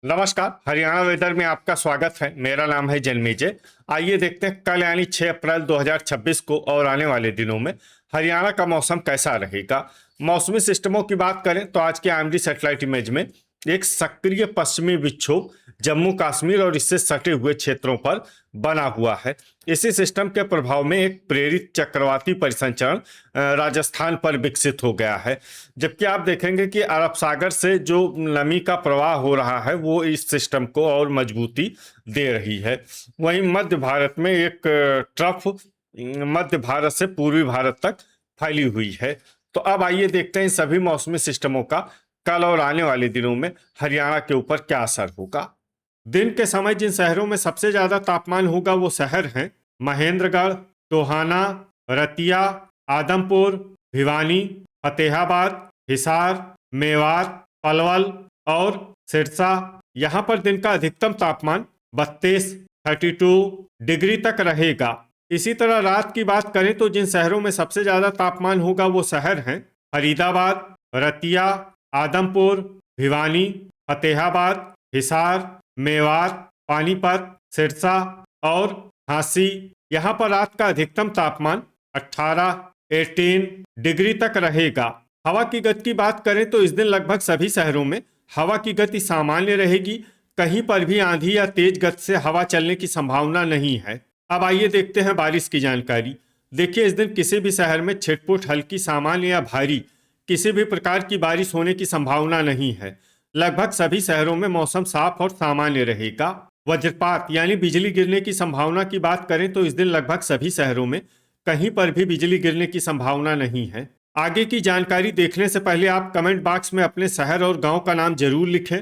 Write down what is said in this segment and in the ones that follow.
नमस्कार। हरियाणा वेदर में आपका स्वागत है। मेरा नाम है जन्मेजय। आइए देखते हैं कल यानी 6 अप्रैल 2026 को और आने वाले दिनों में हरियाणा का मौसम कैसा रहेगा। मौसमी सिस्टमों की बात करें तो आज के आईएमडी सैटेलाइट इमेज में एक सक्रिय पश्चिमी विक्षोभ जम्मू कश्मीर और इससे सटे हुए क्षेत्रों पर बना हुआ है। इसी सिस्टम के प्रभाव में एक प्रेरित चक्रवाती परिसंचरण राजस्थान पर विकसित हो गया है। जबकि आप देखेंगे कि अरब सागर से जो नमी का प्रवाह हो रहा है वो इस सिस्टम को और मजबूती दे रही है। वहीं मध्य भारत में एक ट्रफ मध्य भारत से पूर्वी भारत तक फैली हुई है। तो अब आइए देखते हैं इन सभी मौसमी सिस्टमों का कल और आने वाले दिनों में हरियाणा के ऊपर क्या असर होगा। दिन के समय जिन शहरों में सबसे ज्यादा तापमान होगा वो शहर हैं महेंद्रगढ़, टोहाना, रतिया, आदमपुर, भिवानी, फतेहाबाद, हिसार, मेवात, पलवल और सिरसा। यहाँ पर दिन का अधिकतम तापमान 32 डिग्री तक रहेगा। इसी तरह रात की बात करें तो जिन शहरों में सबसे ज्यादा तापमान होगा वो शहर हैं फरीदाबाद, रतिया, आदमपुर, भिवानी, फतेहाबाद, हिसार, मेवात, पानीपत, सिरसा और झांसी। यहाँ पर रात का अधिकतम तापमान 18 डिग्री तक रहेगा। हवा की गति की बात करें तो इस दिन लगभग सभी शहरों में हवा की गति सामान्य रहेगी। कहीं पर भी आंधी या तेज गति से हवा चलने की संभावना नहीं है। अब आइए देखते हैं बारिश की जानकारी। देखिए, इस दिन किसी भी शहर में छिटपुट हल्की, सामान्य या भारी किसी भी प्रकार की बारिश होने की संभावना नहीं है। लगभग सभी शहरों में मौसम साफ और सामान्य रहेगा। वज्रपात यानी बिजली गिरने की संभावना की बात करें तो इस दिन लगभग सभी शहरों में कहीं पर भी बिजली गिरने की संभावना नहीं है। आगे की जानकारी देखने से पहले आप कमेंट बॉक्स में अपने शहर और गांव का नाम जरूर लिखें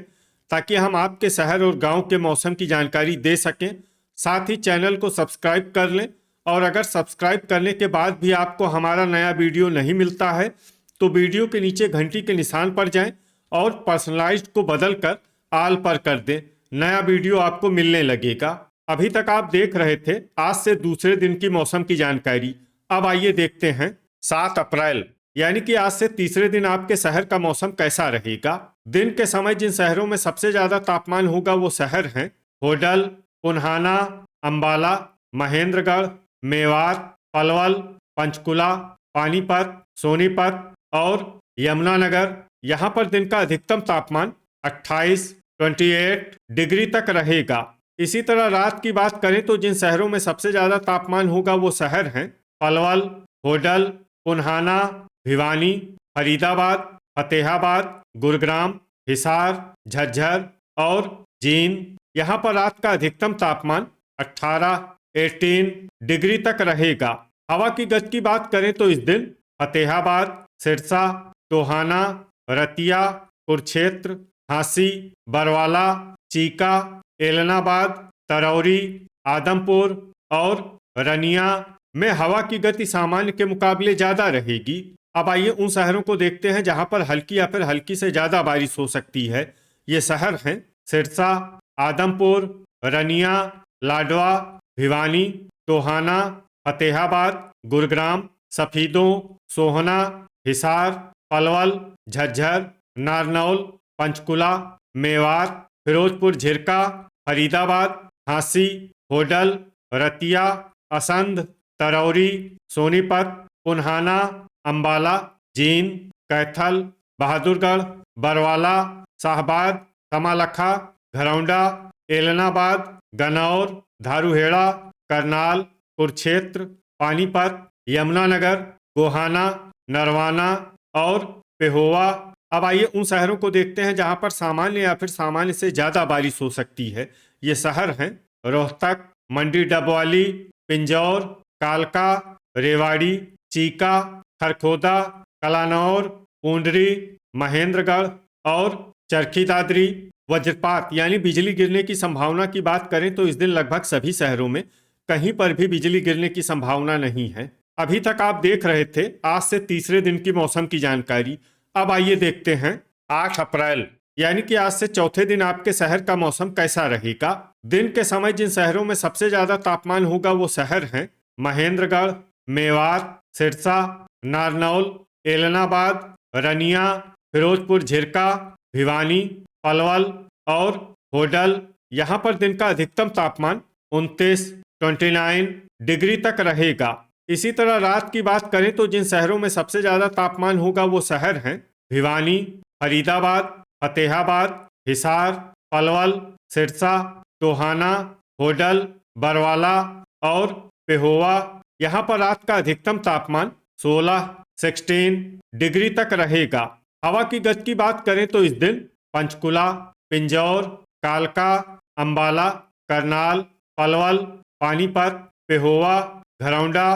ताकि हम आपके शहर और गांव के मौसम की जानकारी दे सकें। साथ ही चैनल को सब्सक्राइब कर लें और अगर सब्सक्राइब करने के बाद भी आपको हमारा नया वीडियो नहीं मिलता है तो वीडियो के नीचे घंटी के निशान पर जाएं और पर्सनलाइज्ड को बदलकर आल पर कर दें। नया वीडियो आपको मिलने लगेगा। अभी तक आप देख रहे थे आज से दूसरे दिन की मौसम की जानकारी। अब आइए देखते हैं 7 अप्रैल यानी कि आज से तीसरे दिन आपके शहर का मौसम कैसा रहेगा। दिन के समय जिन शहरों में सबसे ज्यादा तापमान होगा वो शहर हैं होडल, पुन्हाना, अंबाला, महेंद्रगढ़, मेवात, पलवल, पंचकुला, पानीपत, सोनीपत और यमुनानगर। यहाँ पर दिन का अधिकतम तापमान 28 डिग्री तक रहेगा। इसी तरह रात की बात करें तो जिन शहरों में सबसे ज्यादा तापमान होगा वो शहर हैं पलवल, होडल, पुन्हाना, भिवानी, फरीदाबाद, फतेहाबाद, गुरुग्राम, हिसार, झज्जर और जींद। यहाँ पर रात का अधिकतम तापमान 18 डिग्री तक रहेगा। हवा की गति की बात करें तो इस दिन फतेहाबाद, सिरसा, टोहाना, रतिया, कुरुक्षेत्र, झांसी, बरवाला, चीका, एलनाबाद, तरौरी, आदमपुर और रनिया में हवा की गति सामान्य के मुकाबले ज्यादा रहेगी। अब आइए उन शहरों को देखते हैं जहां पर हल्की या फिर हल्की से ज्यादा बारिश हो सकती है। ये शहर हैं सिरसा, आदमपुर, रनिया, लाडवा, भिवानी, टोहाना, फतेहाबाद, गुरुग्राम, सफीदों, सोहना, हिसार, पलवल, झज्जर, नारनौल, पंचकुला, मेवात, फिरोजपुर झिरका, फरीदाबाद, झांसी, होडल, रतिया, असंध, तरौरी, सोनीपत, पुन्हाना, अंबाला, जींद, कैथल, बहादुरगढ़, बरवाला, शाहबाद, समालखा, घरौंडा, एलनाबाद, गनौर, धारूहेड़ा, करनाल, कुरुक्षेत्र, पानीपत, यमुनानगर, गोहाना, नरवाना और पेहोवा। अब आइए उन शहरों को देखते हैं जहां पर सामान्य या फिर सामान्य से ज्यादा बारिश हो सकती है। ये शहर हैं रोहतक, मंडी डबवाली, पिंजौर, कालका, रेवाड़ी, चीका, खरखोदा, कलानौर, पूंडरी, महेंद्रगढ़ और चरखी दादरी। वज्रपात यानी बिजली गिरने की संभावना की बात करें तो इस दिन लगभग सभी शहरों में कहीं पर भी बिजली गिरने की संभावना नहीं है। अभी तक आप देख रहे थे आज से तीसरे दिन की मौसम की जानकारी। अब आइए देखते हैं 8 अप्रैल यानी कि आज से चौथे दिन आपके शहर का मौसम कैसा रहेगा। दिन के समय जिन शहरों में सबसे ज्यादा तापमान होगा वो शहर हैं महेंद्रगढ़, मेवात, सिरसा, नारनौल, एलनाबाद, रनिया, फिरोजपुर झिरका, भिवानी, पलवल और होडल, यहाँ पर दिन का अधिकतम तापमान 29 डिग्री तक रहेगा। इसी तरह रात की बात करें तो जिन शहरों में सबसे ज्यादा तापमान होगा वो शहर हैं भिवानी, फरीदाबाद, फतेहाबाद, हिसार, पलवल, सिरसा, टोहाना, होडल, बरवाला और पेहोवा। यहाँ पर रात का अधिकतम तापमान 16 डिग्री तक रहेगा। हवा की गति की बात करें तो इस दिन पंचकुला, पिंजौर, कालका, अंबाला, करनाल, पलवल, पानीपत, पेहोवा, घरौंडा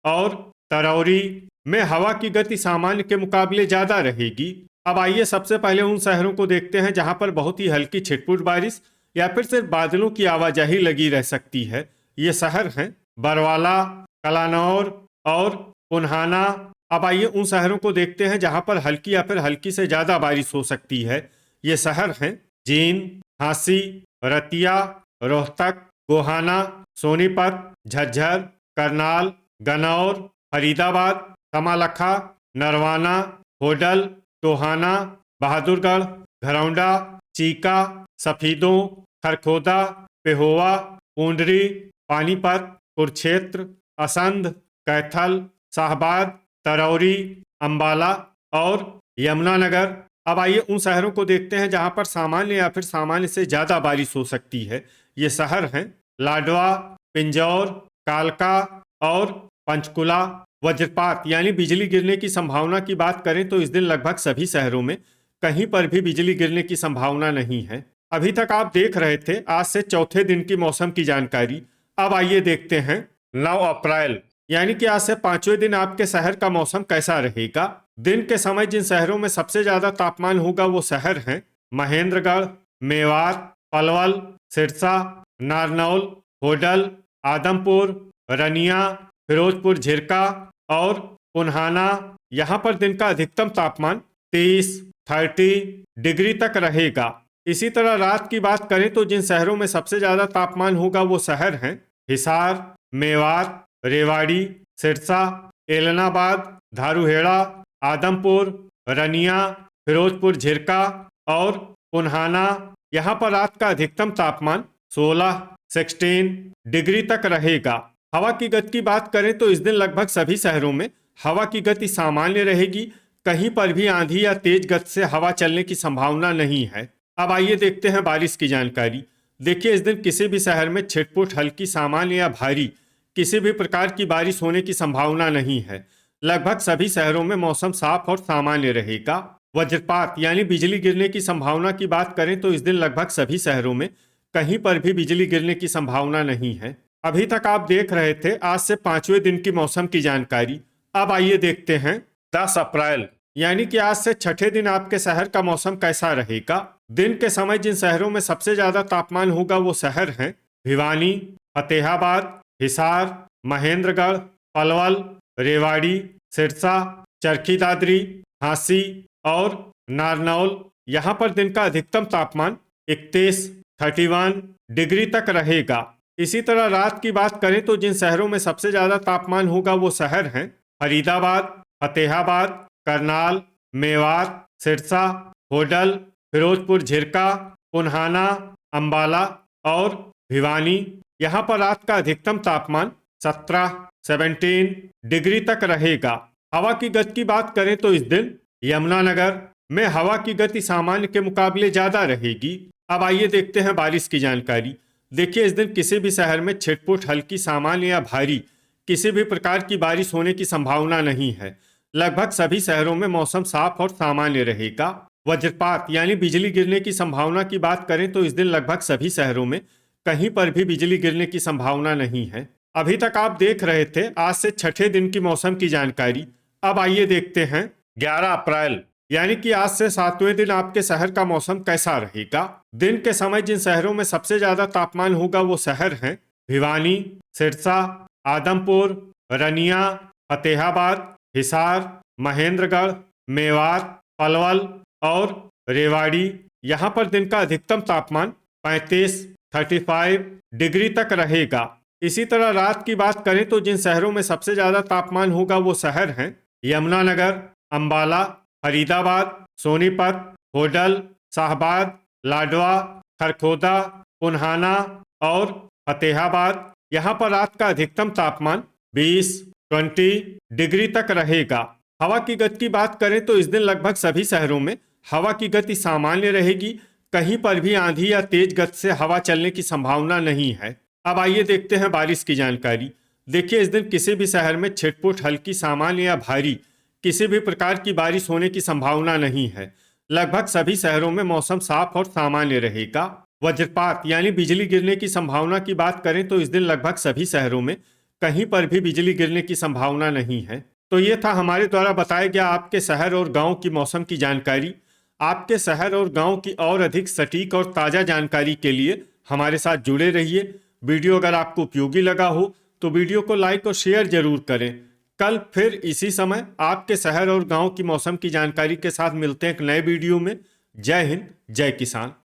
और तरौरी में हवा की गति सामान्य के मुकाबले ज्यादा रहेगी। अब आइए सबसे पहले उन शहरों को देखते हैं जहां पर बहुत ही हल्की छिटपुट बारिश या फिर सिर्फ बादलों की आवाजाही लगी रह सकती है। ये शहर हैं बरवाला, कलानौर और पुन्हाना। अब आइए उन शहरों को देखते हैं जहां पर हल्की या फिर हल्की से ज्यादा बारिश हो सकती है। ये शहर हैं जींद, झांसी, रतिया, रोहतक, गोहाना, सोनीपत, झज्जर, करनाल, गन्नौर, फरीदाबाद, कमालखा, नरवाना, होडल, टोहाना, बहादुरगढ़, घरौंडा, चीका, सफीदों, खरखोदा, पेहोवा, पूंडरी, पानीपत, कुरुक्षेत्र, असंध, कैथल, शाहबाद, तरौरी, अंबाला और यमुनानगर। अब आइए उन शहरों को देखते हैं जहां पर सामान्य या फिर सामान्य से ज्यादा बारिश हो सकती है। ये शहर हैं लाडवा, पिंजौर, कालका और पंचकुला। वज्रपात यानी बिजली गिरने की संभावना की बात करें तो इस दिन लगभग सभी शहरों में कहीं पर भी बिजली गिरने की संभावना नहीं है। अभी तक आप देख रहे थे आज से चौथे दिन की मौसम की जानकारी। अब आइए देखते हैं 9 अप्रैल यानी कि आज से 5वें दिन आपके शहर का मौसम कैसा रहेगा। दिन के समय जिन शहरों में सबसे ज्यादा तापमान होगा वो शहर हैं महेंद्रगढ़, मेवात, पलवल, सिरसा, नारनौल, होडल, आदमपुर, रनिया, फिरोजपुर झिरका और पुन्हाना। यहाँ पर दिन का अधिकतम तापमान 30 डिग्री तक रहेगा। इसी तरह रात की बात करें तो जिन शहरों में सबसे ज्यादा तापमान होगा वो शहर हैं हिसार, मेवात, रेवाड़ी, सिरसा, एलनाबाद, धारूहेड़ा, आदमपुर, रनिया, फिरोजपुर झिरका और पुन्हाना। यहाँ पर रात का अधिकतम तापमान 16 डिग्री तक रहेगा। हवा की गति की बात करें तो इस दिन लगभग सभी शहरों में हवा की गति सामान्य रहेगी। कहीं पर भी आंधी या तेज गति से हवा चलने की संभावना नहीं है। अब आइए देखते हैं बारिश की जानकारी। देखिए इस दिन किसी भी शहर में छिटपुट हल्की, सामान्य या भारी किसी भी प्रकार की बारिश होने की संभावना नहीं है। लगभग सभी शहरों में मौसम साफ और सामान्य रहेगा। वज्रपात यानी बिजली गिरने की संभावना की बात करें तो इस दिन लगभग सभी शहरों में कहीं पर भी बिजली गिरने की संभावना नहीं है। अभी तक आप देख रहे थे आज से 5वें दिन की मौसम की जानकारी। अब आइए देखते हैं 10 अप्रैल यानी कि आज से 6ठे दिन आपके शहर का मौसम कैसा रहेगा। दिन के समय जिन शहरों में सबसे ज्यादा तापमान होगा वो शहर हैं भिवानी, फतेहाबाद, हिसार, महेंद्रगढ़, पलवल, रेवाड़ी, सिरसा, चरखी दादरी, झांसी और नारनौल। यहाँ पर दिन का अधिकतम तापमान 31 डिग्री तक रहेगा। इसी तरह रात की बात करें तो जिन शहरों में सबसे ज्यादा तापमान होगा वो शहर हैं फरीदाबाद, फतेहाबाद, करनाल, मेवात, सिरसा, होडल, फिरोजपुर झिरका, पुन्हाना, अंबाला और भिवानी। यहाँ पर रात का अधिकतम तापमान 17 डिग्री तक रहेगा। हवा की गति की बात करें तो इस दिन यमुनानगर में हवा की गति सामान्य के मुकाबले ज्यादा रहेगी। अब आइए देखते हैं बारिश की जानकारी। देखिए इस दिन किसी भी शहर में छिटपुट हल्की, सामान्य या भारी किसी भी प्रकार की बारिश होने की संभावना नहीं है। लगभग सभी शहरों में मौसम साफ और सामान्य रहेगा। वज्रपात यानी बिजली गिरने की संभावना की बात करें तो इस दिन लगभग सभी शहरों में कहीं पर भी बिजली गिरने की संभावना नहीं है। अभी तक आप देख रहे थे आज से 6ठे दिन की मौसम की जानकारी। अब आइए देखते हैं 11 अप्रैल यानी कि आज से 7वें दिन आपके शहर का मौसम कैसा रहेगा। दिन के समय जिन शहरों में सबसे ज्यादा तापमान होगा वो शहर हैं भिवानी, सिरसा, आदमपुर, रनिया, फतेहाबाद, हिसार, महेंद्रगढ़, मेवात, पलवल और रेवाड़ी। यहाँ पर दिन का अधिकतम तापमान 35 डिग्री तक रहेगा। इसी तरह रात की बात करें तो जिन शहरों में सबसे ज्यादा तापमान होगा वो शहर हैं यमुनानगर, अंबाला, फरीदाबाद, सोनीपत, होडल, शाहबाद, लाडवा, खरखोदा, पुन्हाना और फतेहाबाद। यहाँ पर रात का अधिकतम तापमान 20 डिग्री तक रहेगा। हवा की गति की बात करें तो इस दिन लगभग सभी शहरों में हवा की गति सामान्य रहेगी। कहीं पर भी आंधी या तेज गति से हवा चलने की संभावना नहीं है। अब आइए देखते हैं बारिश की जानकारी। देखिए, इस दिन किसी भी शहर में छिटपुट, हल्की, सामान्य या भारी किसी भी प्रकार की बारिश होने की संभावना नहीं है। लगभग सभी शहरों में मौसम साफ और सामान्य रहेगा। वज्रपात यानी बिजली गिरने की संभावना की बात करें तो इस दिन लगभग सभी शहरों में कहीं पर भी बिजली गिरने की संभावना नहीं है। तो ये था हमारे द्वारा बताया गया आपके शहर और गांव की मौसम की जानकारी। आपके शहर और गांव की और अधिक सटीक और ताज़ा जानकारी के लिए हमारे साथ जुड़े रहिए। वीडियो अगर आपको उपयोगी लगा हो तो वीडियो को लाइक और शेयर जरूर करें। कल फिर इसी समय आपके शहर और गांव की मौसम की जानकारी के साथ मिलते हैं एक नए वीडियो में। जय हिंद, जय किसान।